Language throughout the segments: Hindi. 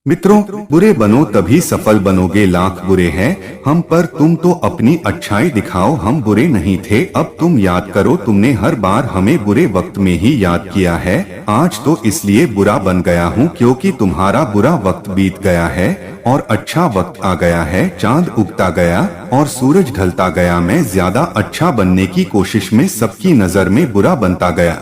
मित्रों, बुरे बनो तभी सफल बनोगे, लाख बुरे हैं हम पर तुम तो अपनी अच्छाई दिखाओ, हम बुरे नहीं थे अब तुम याद करो, तुमने हर बार हमें बुरे वक्त में ही याद किया है। आज तो इसलिए बुरा बन गया हूँ क्योंकि तुम्हारा बुरा वक्त बीत गया है और अच्छा वक्त आ गया है। चांद उगता गया और सूरज ढलता गया, मैं ज्यादा अच्छा बनने की कोशिश में सबकी नजर में बुरा बनता गया।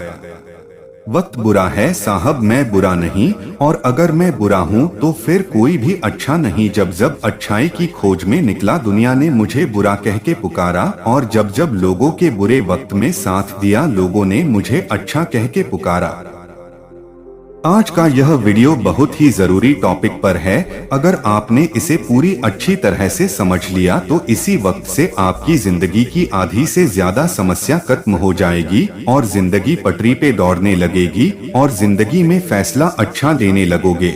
वक्त बुरा है साहब, मैं बुरा नहीं, और अगर मैं बुरा हूँ तो फिर कोई भी अच्छा नहीं। जब जब अच्छाई की खोज में निकला दुनिया ने मुझे बुरा कह के पुकारा, और जब जब लोगों के बुरे वक्त में साथ दिया लोगों ने मुझे अच्छा कह के पुकारा। आज का यह वीडियो बहुत ही जरूरी टॉपिक पर है। अगर आपने इसे पूरी अच्छी तरह से समझ लिया तो इसी वक्त से आपकी जिंदगी की आधी से ज्यादा समस्या खत्म हो जाएगी और जिंदगी पटरी पे दौड़ने लगेगी और जिंदगी में फैसला अच्छा लेने लगोगे।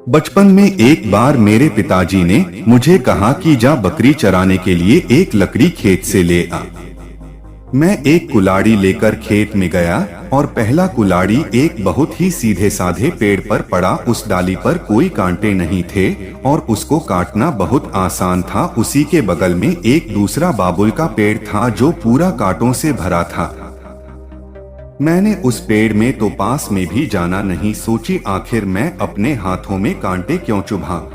बचपन में एक बार मेरे पिताजी ने मुझे कहा कि जा बकरी चराने के लिए एक लकड़ी खेत से ले आ। मैं एक कुल्हाड़ी लेकर खेत में गया और पहला कुल्हाड़ी एक बहुत ही सीधे साधे पेड़ पर पड़ा। उस डाली पर कोई कांटे नहीं थे और उसको काटना बहुत आसान था। उसी के बगल में एक दूसरा बाबुल का पेड़ था जो पूरा कांटों से भरा था। मैंने उस पेड़ में तो पास में भी जाना नहीं सोची, आखिर मैं अपने हाथों में कांटे क्यों चुभा।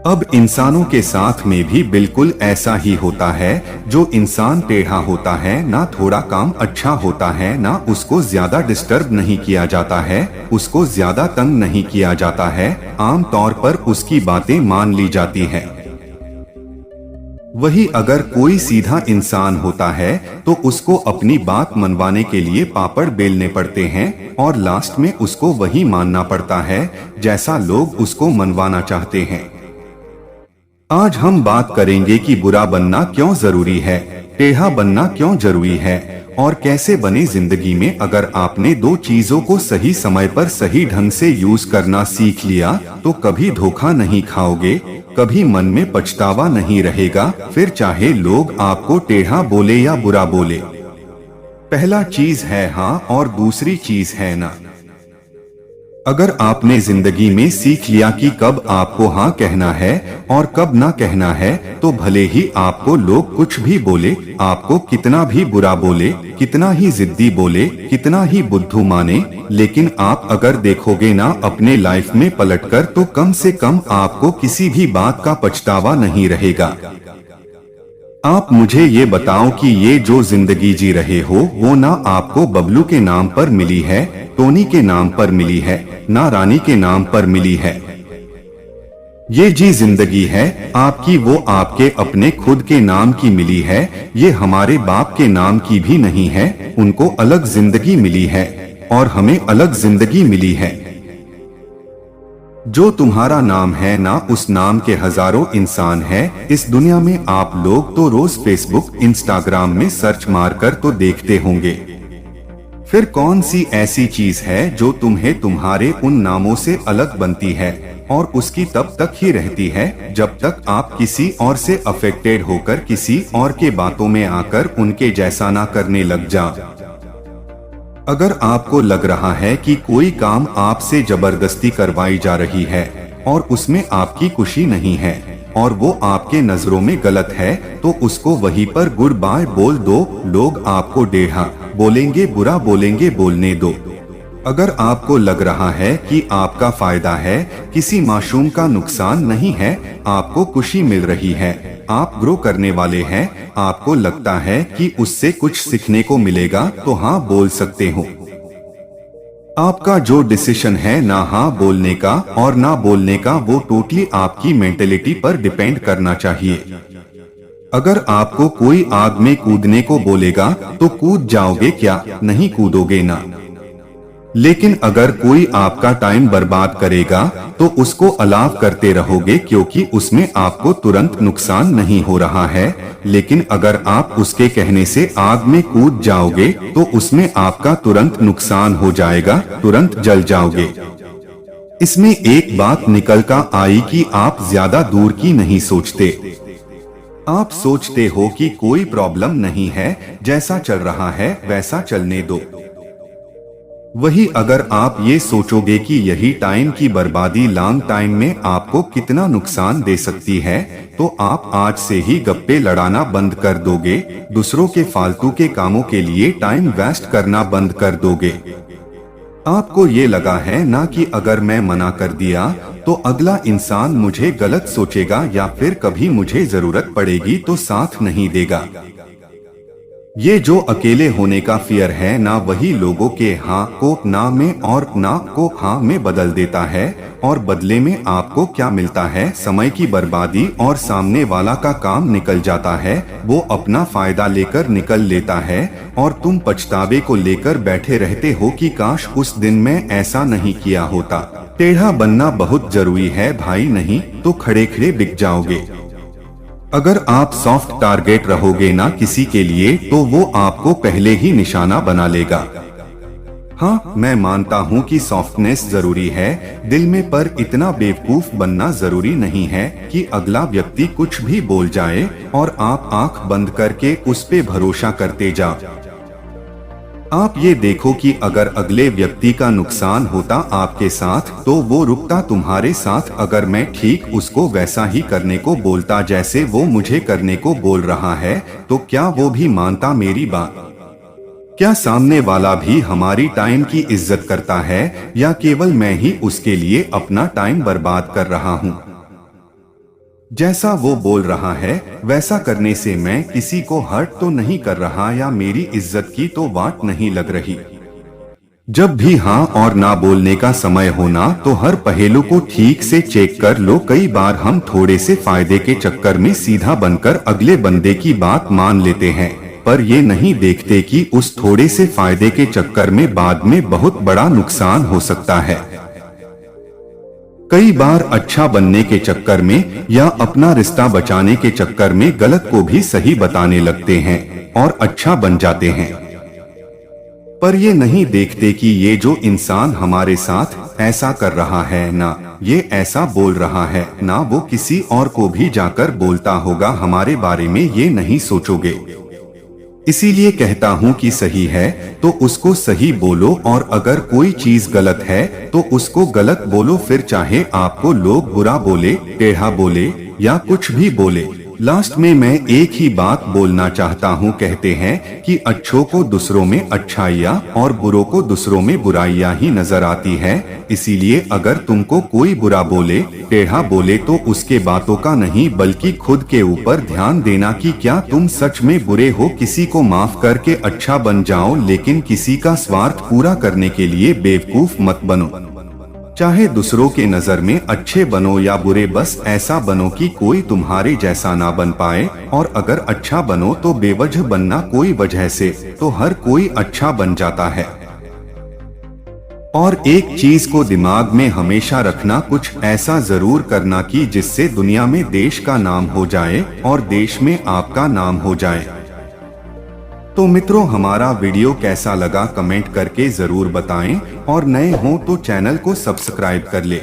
अब इंसानों के साथ में भी बिल्कुल ऐसा ही होता है। जो इंसान टेढ़ा होता है ना थोड़ा काम अच्छा होता है, ना उसको ज्यादा डिस्टर्ब नहीं किया जाता है, उसको ज्यादा तंग नहीं किया जाता है, आम तौर पर उसकी बातें मान ली जाती है। वही अगर कोई सीधा इंसान होता है तो उसको अपनी बात मनवाने के लिए पापड़ बेलने पड़ते हैं और लास्ट में उसको वही मानना पड़ता है जैसा लोग उसको मनवाना चाहते हैं। आज हम बात करेंगे कि बुरा बनना क्यों जरूरी है, टेढ़ा बनना क्यों जरूरी है और कैसे बने जिंदगी में। अगर आपने दो चीजों को सही समय पर सही ढंग से यूज करना सीख लिया तो कभी धोखा नहीं खाओगे, कभी मन में पछतावा नहीं रहेगा, फिर चाहे लोग आपको टेढ़ा बोले या बुरा बोले। पहला चीज है हाँ और दूसरी चीज है ना। अगर आपने जिंदगी में सीख लिया कि कब आपको हाँ कहना है और कब ना कहना है तो भले ही आपको लोग कुछ भी बोले, आपको कितना भी बुरा बोले, कितना ही जिद्दी बोले, कितना ही बुद्धू माने, लेकिन आप अगर देखोगे ना अपने लाइफ में पलटकर तो कम से कम आपको किसी भी बात का पछतावा नहीं रहेगा। आप मुझे ये बताओ कि ये जो जिंदगी जी रहे हो वो ना आपको बबलू के नाम पर मिली है, टोनी के नाम पर मिली है, ना रानी के नाम पर मिली है। ये जी जिंदगी है आपकी, वो आपके अपने खुद के नाम की मिली है। ये हमारे बाप के नाम की भी नहीं है, उनको अलग जिंदगी मिली है और हमें अलग जिंदगी मिली है। जो तुम्हारा नाम है ना उस नाम के हजारों इंसान हैं इस दुनिया में। आप लोग तो रोज फेसबुक इंस्टाग्राम में सर्च मारकर तो देखते होंगे, फिर कौन सी ऐसी चीज है जो तुम्हें तुम्हारे उन नामों से अलग बनती है और उसकी तब तक ही रहती है जब तक आप किसी और से अफेक्टेड होकर किसी और के बातों में आकर उनके जैसा ना करने लग जाओ। अगर आपको लग रहा है कि कोई काम आपसे जबरदस्ती करवाई जा रही है और उसमें आपकी खुशी नहीं है और वो आपके नजरों में गलत है तो उसको वहीं पर गुड बाय बोल दो। लोग आपको टेढ़ा बोलेंगे, बुरा बोलेंगे, बोलने दो। अगर आपको लग रहा है कि आपका फायदा है, किसी मासूम का नुकसान नहीं है, आपको खुशी मिल रही है, आप ग्रो करने वाले हैं, आपको लगता है कि उससे कुछ सीखने को मिलेगा तो हाँ बोल सकते हो। आपका जो डिसीजन है ना हाँ बोलने का और ना बोलने का वो टोटली आपकी मेंटेलिटी पर डिपेंड करना चाहिए। अगर आपको कोई आग में कूदने को बोलेगा तो कूद जाओगे क्या, नहीं कूदोगे ना। लेकिन अगर कोई आपका टाइम बर्बाद करेगा तो उसको अलाव करते रहोगे क्योंकि उसमें आपको तुरंत नुकसान नहीं हो रहा है। लेकिन अगर आप उसके कहने से आग में कूद जाओगे तो उसमें आपका तुरंत नुकसान हो जाएगा, तुरंत जल जाओगे। इसमें एक बात निकल कर आई कि आप ज्यादा दूर की नहीं सोचते। आप सोचते हो कि कोई प्रॉब्लम नहीं है, जैसा चल रहा है वैसा चलने दो। वही अगर आप ये सोचोगे कि यही टाइम की बर्बादी लॉन्ग टाइम में आपको कितना नुकसान दे सकती है, तो आप आज से ही गप्पे लड़ाना बंद कर दोगे, दूसरों के फालतू के कामों के लिए टाइम वेस्ट करना बंद कर दोगे। आपको ये लगा है ना कि अगर मैं मना कर दिया तो अगला इंसान मुझे गलत सोचेगा या फिर कभी मुझे जरूरत पड़ेगी तो साथ नहीं देगा। ये जो अकेले होने का फियर है ना, वही लोगों के हाँ को ना में और ना को हाँ में बदल देता है। और बदले में आपको क्या मिलता है? समय की बर्बादी, और सामने वाला का काम निकल जाता है, वो अपना फायदा लेकर निकल लेता है और तुम पछतावे को लेकर बैठे रहते हो कि काश उस दिन मैं ऐसा नहीं किया होता। टेढ़ा बनना बहुत जरूरी है भाई, नहीं तो खड़े खड़े बिक जाओगे। अगर आप सॉफ्ट टारगेट रहोगे ना किसी के लिए, तो वो आपको पहले ही निशाना बना लेगा। हाँ, मैं मानता हूँ कि सॉफ्टनेस जरूरी है दिल में, पर इतना बेवकूफ बनना जरूरी नहीं है कि अगला व्यक्ति कुछ भी बोल जाए और आप आंख बंद करके उस पे भरोसा करते जाओ। आप ये देखो कि अगर अगले व्यक्ति का नुकसान होता आपके साथ तो वो रुकता तुम्हारे साथ। अगर मैं ठीक उसको वैसा ही करने को बोलता जैसे वो मुझे करने को बोल रहा है, तो क्या वो भी मानता मेरी बात? क्या सामने वाला भी हमारी टाइम की इज्जत करता है, या केवल मैं ही उसके लिए अपना टाइम बर्बाद कर रहा हूँ? जैसा वो बोल रहा है वैसा करने से मैं किसी को हर्ट तो नहीं कर रहा, या मेरी इज्जत की तो वाट नहीं लग रही। जब भी हाँ और ना बोलने का समय होना, तो हर पहलू को ठीक से चेक कर लो। कई बार हम थोड़े से फायदे के चक्कर में सीधा बनकर अगले बंदे की बात मान लेते हैं, पर ये नहीं देखते कि उस थोड़े से फायदे के चक्कर में बाद में बहुत बड़ा नुकसान हो सकता है। कई बार अच्छा बनने के चक्कर में या अपना रिश्ता बचाने के चक्कर में गलत को भी सही बताने लगते हैं और अच्छा बन जाते हैं, पर ये नहीं देखते कि ये जो इंसान हमारे साथ ऐसा कर रहा है ना, ये ऐसा बोल रहा है ना, वो किसी और को भी जाकर बोलता होगा हमारे बारे में, ये नहीं सोचोगे। इसीलिए कहता हूँ कि सही है तो उसको सही बोलो, और अगर कोई चीज गलत है तो उसको गलत बोलो। फिर चाहे आपको लोग बुरा बोले, टेढ़ा बोले या कुछ भी बोले। लास्ट में मैं एक ही बात बोलना चाहता हूँ। कहते हैं कि अच्छों को दूसरों में अच्छाइयाँ और बुरों को दूसरों में बुराइयाँ ही नजर आती है। इसीलिए अगर तुमको कोई बुरा बोले, टेढ़ा बोले, तो उसके बातों का नहीं बल्कि खुद के ऊपर ध्यान देना कि क्या तुम सच में बुरे हो। किसी को माफ करके अच्छा बन जाओ, लेकिन किसी का स्वार्थ पूरा करने के लिए बेवकूफ मत बनो। चाहे दूसरों के नजर में अच्छे बनो या बुरे, बस ऐसा बनो कि कोई तुम्हारे जैसा ना बन पाए। और अगर अच्छा बनो तो बेवजह बनना, कोई वजह से, तो हर कोई अच्छा बन जाता है। और एक चीज को दिमाग में हमेशा रखना, कुछ ऐसा जरूर करना कि जिससे दुनिया में देश का नाम हो जाए और देश में आपका नाम हो जाए। तो मित्रों, हमारा वीडियो कैसा लगा कमेंट करके जरूर बताएं, और नए हो तो चैनल को सब्सक्राइब कर ले।